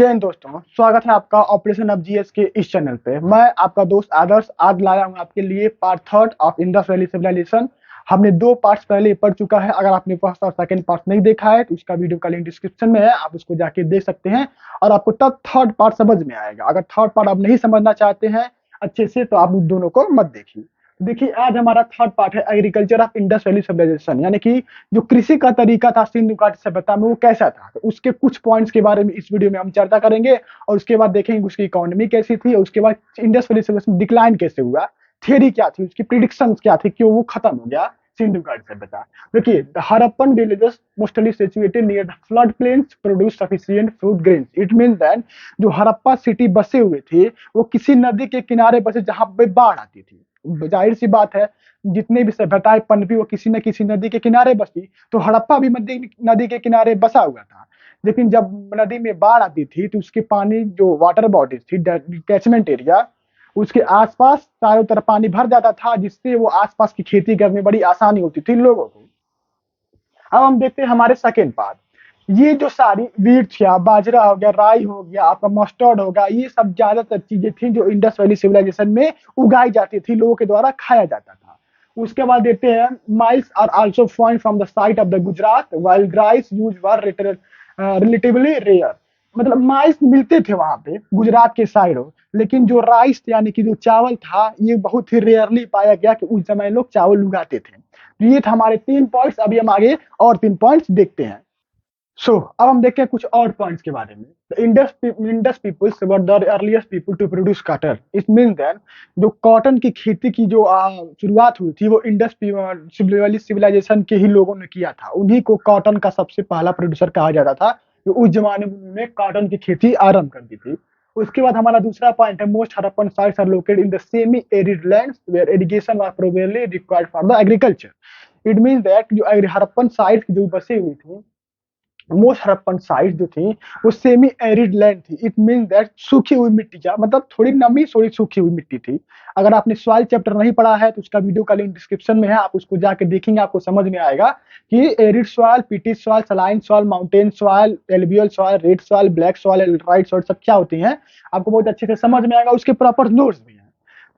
जय हिंद दोस्तों, स्वागत है आपका ऑपरेशन ऑफ जीएस के इस चैनल पे। मैं आपका दोस्त आदर्श आज लाया हूँ आपके लिए part third of Indus valley civilisation. हमने 2 पार्ट्स पहले पढ़ चुका है। अगर आपने फर्स्ट और सेकंड पार्ट नहीं देखा है तो उसका वीडियो का लिंक डिस्क्रिप्शन में है, आप उसको जाके देख सकते हैं और आपको तब थर्ड पार्ट समझ में आएगा। अगर थर्ड पार्ट आप नहीं समझना चाहते हैं अच्छे से तो आप उन दोनों को मत देखिए। देखिए, आज हमारा थर्ड पार्ट है agriculture of Indus valley civilisation, यानी कि जो कृषि का तरीका था सिंधु घाटी सभ्यता में वो कैसा था। तो उसके कुछ पॉइंट्स के बारे में इस वीडियो में हम चर्चा करेंगे और उसके बाद देखेंगे उसकी इकोनॉमी कैसी थी और उसके बाद इंडस वैली सिविलाइजेशन डिक्लाइन कैसे हुआ, थ्योरी क्या थी, उसकी प्रिडिक्शन क्या थी, क्यों वो खत्म हो गया सिंधु घाटी सभ्यता। देखिए, the Harappan villages mostly situated near the flood plains produce sufficient food grains. It means that जो हड़प्पा सिटी बसे हुए थे वो किसी नदी के किनारे बसे जहां पे बाढ़ आती थी। जाहिर सी बात है, जितनी भी सभ्यताएं पनपी वो किसी न किसी नदी के किनारे बसी, तो हड़प्पा भी नदी के किनारे बसा हुआ था। लेकिन जब नदी में बाढ़ आती थी तो उसके पानी जो वाटर बॉडीज थी, कैचमेंट एरिया, उसके आसपास चारों तरफ पानी भर जाता था, जिससे वो आसपास की खेती करने में बड़ी आसानी होती थी लोगों को। अब हम देखते हैं हमारे सेकेंड पार्ट। ये जो सारी वीट या बाजरा हो गया, राई हो गया, आपका मस्टर्ड होगा, ये सब ज्यादातर चीजें थी जो इंडस वैली सिविलाइजेशन में उगाई जाती थी, लोगों के द्वारा खाया जाता था। उसके बाद देखते हैं millets are also found from the site of the Gujarat while rice use were relatively rare. मतलब माइल्स मिलते थे वहां पे गुजरात के साइड हो, लेकिन जो राइस यानी कि जो चावल था ये बहुत ही रेयरली पाया गया कि उस समय लोग चावल उगाते थे। तो ये था हमारे 3 पॉइंट्स। अभी हम आगे और 3 पॉइंट्स देखते हैं। अब हम देखते हैं कुछ और पॉइंट्स के बारे में। Indus peoples were the earliest people to produce cotton. It means that जो कॉटन की खेती की जो शुरुआत हुई थी वो इंडस वैली सिविलाइजेशन के ही लोगों ने किया था। उन्हीं को कॉटन का सबसे पहला प्रोड्यूसर कहा जाता था, जो उस जमाने में कॉटन की खेती आरंभ कर दी थी। उसके बाद हमारा दूसरा पॉइंट है most Harappan sites are located in the semi arid lands where irrigation was probably required for the agriculture. It means that जो हड़प्पन साइट्स जो बसी हुई थी, मोस्ट हड़प्पन साइट जो थी वो सेमी एरिड लैंड थी। इट मीन दैट सूखी हुई मिट्टी का मतलब थोड़ी नमी थोड़ी सूखी हुई मिट्टी थी। अगर आपने सॉइल चैप्टर नहीं पढ़ा है तो उसका वीडियो का लिंक डिस्क्रिप्शन में है, आप उसको जाके देखेंगे, आपको समझ में आएगा कि arid soil, peaty soil, saline soil, mountain soil, alluvial soil, red soil, black soil, एल्ड्राइड सॉइल सब क्या होती हैं, आपको बहुत अच्छे से समझ में आएगा। उसके प्रॉपर नोट्स भी हैं।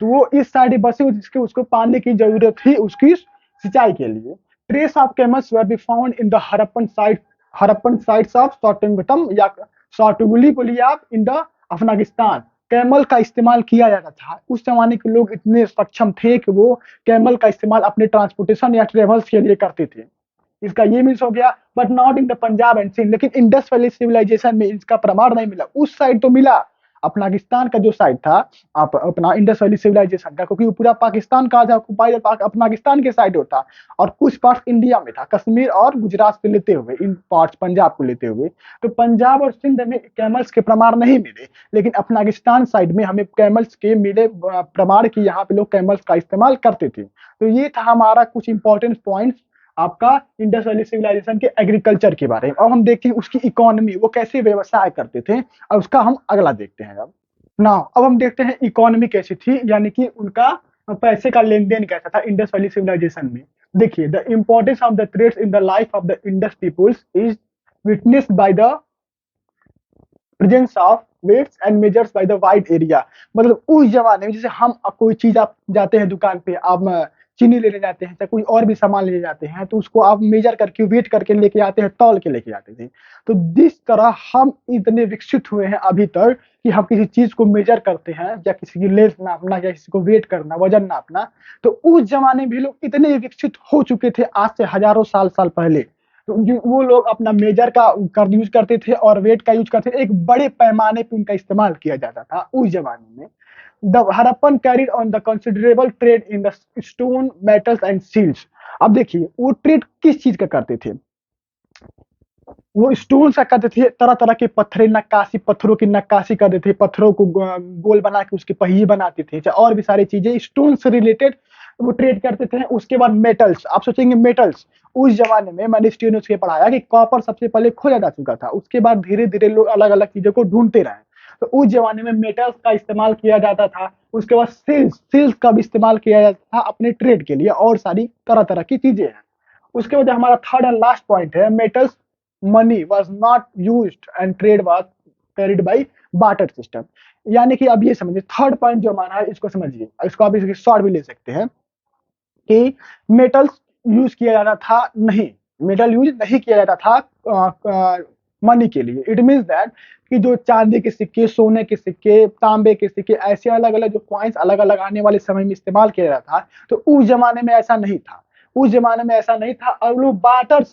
तो वो इस साइड बसे हुए जिसके उसको पानी की जरूरत थी उसकी सिंचाई के लिए। Trace of camels were be found in the Harappan sites of सॉर्टिंगटम या सॉर्टुगुली बोलिए आप इन द अफगानिस्तान। कैमल का इस्तेमाल किया जाता था। उस जमाने के लोग इतने सक्षम थे कि वो कैमल का इस्तेमाल अपने ट्रांसपोर्टेशन या ट्रेवल्स के लिए करते थे। इसका ये मीन्स हो गया, but not in the Punjab and Sindh. लेकिन इंडस वैली सिविलाइजेशन में इसका प्रमाण नहीं मिला। उस साइड तो मिला, अफगानिस्तान का जो साइड था आप अपना इंडस वैली सिविलाइजेशन का, क्योंकि वो पूरा पाकिस्तान का था, अफगानिस्तान के साइड होता और कुछ पार्ट इंडिया में था, कश्मीर और गुजरात से लेते हुए, इन पार्ट्स पंजाब को लेते हुए। तो पंजाब और सिंध में कैमल्स के प्रमाण नहीं मिले, लेकिन अफगानिस्तान साइड में हमें कैमल्स के मिले प्रमाण की यहाँ पे लोग कैमल्स का इस्तेमाल करते थे। तो ये था हमारा कुछ इंपॉर्टेंट पॉइंट्स आपका इंडस वैली सिविलाइजेशन के एग्रीकल्चर के बारे में। अब हम देखते हैं उसकी इकोनॉमी, वो कैसे व्यवसाय करते थे, और उसका हम अगला देखते हैं। अब हम देखते हैं इकोनॉमी कैसी थी, यानी कि उनका पैसे का लेन देन कैसा था इंडस वैली सिविलाइजेशन में। देखिए, the importance of the trades in the life of the Indus peoples is witnessed by the presence of weights and measures by the wide area. मतलब उस जमाने में जैसे हम कोई चीज आप जाते हैं दुकान पे, आप चीनी लेने जाते हैं या कोई और भी सामान लेने जाते हैं तो उसको आप मेजर करके वेट करके लेके आते हैं, तौल के लेके आते थे। तो जिस तरह हम इतने विकसित हुए हैं अभी तक कि हम किसी चीज को मेजर करते हैं या किसी की लेंथ नापना या किसी को वेट करना, वजन नापना, तो उस जमाने में भी लोग इतने विकसित हो चुके थे आज से हजारों साल पहले। तो वो लोग अपना मेजर का यूज करते थे और वेट का यूज करते थे। एक बड़े पैमाने पे उनका इस्तेमाल किया जाता था उस जमाने में। The Harappan carried on the considerable trade in the stone, metals and seals. अब देखिए वो ट्रेड किस चीज का करते थे, वो स्टोन का करते थे, तरह तरह के पत्थर नक्काशी, पत्थरों की नक्काशी करते थे, पत्थरों को गोल बना के उसके पहिए बनाते थे, और भी सारी चीजें स्टोन से रिलेटेड वो ट्रेड करते थे। उसके बाद मेटल्स, आप सोचेंगे मेटल्स, उस जमाने में मैंने स्टूडेंट उसके पढ़ाया कि कॉपर सबसे पहले खोजा जा चुका था, उसके बाद धीरे धीरे लोग अलग अलग चीजों को ढूंढते रहे। तो उस जमाने में मेटल्स का इस्तेमाल किया जाता था। उसके बाद सिल्स का भी इस्तेमाल किया जाता था अपने ट्रेड के लिए, और सारी तरह तरह की चीजें हैं। उसके बाद हमारा थर्ड एंड लास्ट पॉइंट है metals money was not used and trade was carried by barter system. यानी कि अब ये समझिए, थर्ड पॉइंट जो हमारा है इसको समझिए, इसको आप इसकी शॉर्ट भी ले सकते हैं कि मेटल्स यूज किया जाता था नहीं, मेटल यूज नहीं किया जाता था मनी के लिए। इट मीन्स दैट कि जो चांदी के सिक्के, सोने के सिक्के, तांबे के सिक्के, ऐसे अलग अलग जो कॉइन्स अलग अलग आने वाले समय में इस्तेमाल किया जाता था, तो उस जमाने में ऐसा नहीं था। उस जमाने में ऐसा नहीं था और लोग बार्टर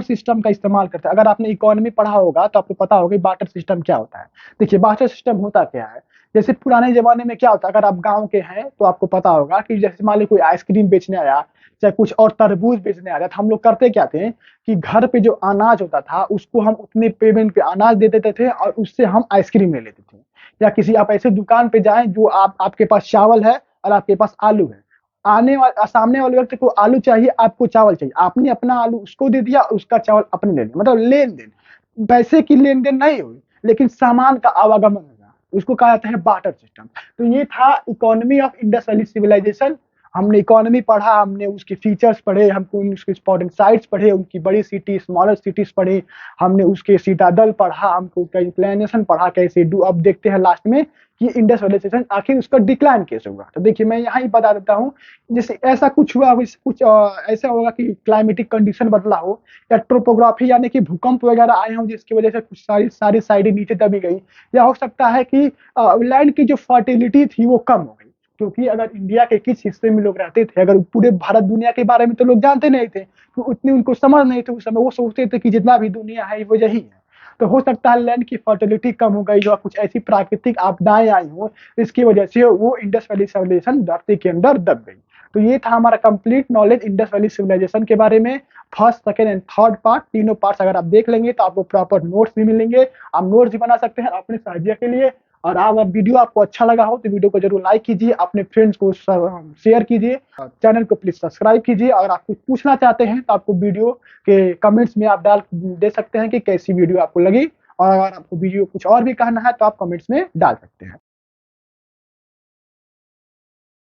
सिस्टम का इस्तेमाल करते हैं। अगर आपने इकोनॉमी पढ़ा होगा तो आपको पता होगा बार्टर सिस्टम क्या होता है। देखिए बार्टर सिस्टम होता क्या है, जैसे पुराने जमाने में क्या होता है, अगर आप गांव के हैं तो आपको पता होगा कि जैसे मान लीजिए कोई आइसक्रीम बेचने आया, चाहे कुछ और तरबूज बेचने आया, तो हम लोग करते क्या थे कि घर पे जो अनाज होता था उसको हम उतने पेमेंट पे अनाज दे देते थे और उससे हम आइसक्रीम ले लेते थे। या किसी आप ऐसे दुकान पे जाएं जो आपके पास चावल है और आपके पास आलू है, सामने वाले व्यक्ति को आलू चाहिए, आपको चावल चाहिए, आपने अपना आलू उसको दे दिया, उसका चावल अपने ले लिया, मतलब लेन देन, पैसे की लेन देन नहीं हुई लेकिन सामान का आवागमन होगा, उसको कहा जाता है बार्टर सिस्टम। तो ये था economy of Indus valley civilisation. हमने इकोनॉमी पढ़ा, हमने उसके फीचर्स पढ़े, हमको उसके इंपॉर्टेंट साइट्स पढ़े, उनकी बड़ी सिटी स्मॉलर सिटीज पढ़े, हमने उसके सीटादल पढ़ा, हमको उसका इंप्लानेशन पढ़ा कैसे डू। अब देखते हैं लास्ट में कि इंडस सिविलाइजेशन आखिर उसका डिक्लाइन कैसे हुआ। तो देखिए मैं यहाँ ही बता देता हूँ, जैसे ऐसा कुछ हुआ, कुछ ऐसा होगा कि क्लाइमेटिक कंडीशन बदला हो, या ट्रोपोग्राफी यानी कि भूकंप वगैरह आए हों जिसकी वजह से कुछ सारी सारी साइडें नीचे दबी गई, या हो सकता है कि लैंड की जो फर्टिलिटी थी वो कम हो गई। क्योंकि अगर इंडिया के किस हिस्से में लोग रहते थे, अगर पूरे भारत दुनिया के बारे में तो लोग जानते नहीं थे, तो उतनी उनको समझ नहीं थी उस समय, वो सोचते थे कि जितना भी दुनिया है वो यही है। तो हो सकता है लैंड की फर्टिलिटी कम हो गई, या कुछ ऐसी प्राकृतिक आपदाएं आई हो, इसकी वजह से वो इंडस वैली सिविलाइजेशन धरती के अंदर दब गई। तो ये था हमारा complete knowledge Indus valley civilisation के बारे में। First, second and third part, तीनों पार्ट्स अगर आप देख लेंगे तो आपको प्रॉपर नोट्स भी मिलेंगे, आप नोट्स भी बना सकते हैं अपने साझा के लिए। और अगर वीडियो आपको अच्छा लगा हो तो वीडियो को जरूर लाइक कीजिए, अपने फ्रेंड्स को शेयर कीजिए, चैनल को प्लीज सब्सक्राइब कीजिए। अगर आप कुछ पूछना चाहते हैं तो आपको वीडियो के कमेंट्स में आप डाल दे सकते हैं कि कैसी वीडियो आपको लगी, और अगर आपको वीडियो कुछ और भी कहना है तो आप कमेंट्स में डाल सकते हैं।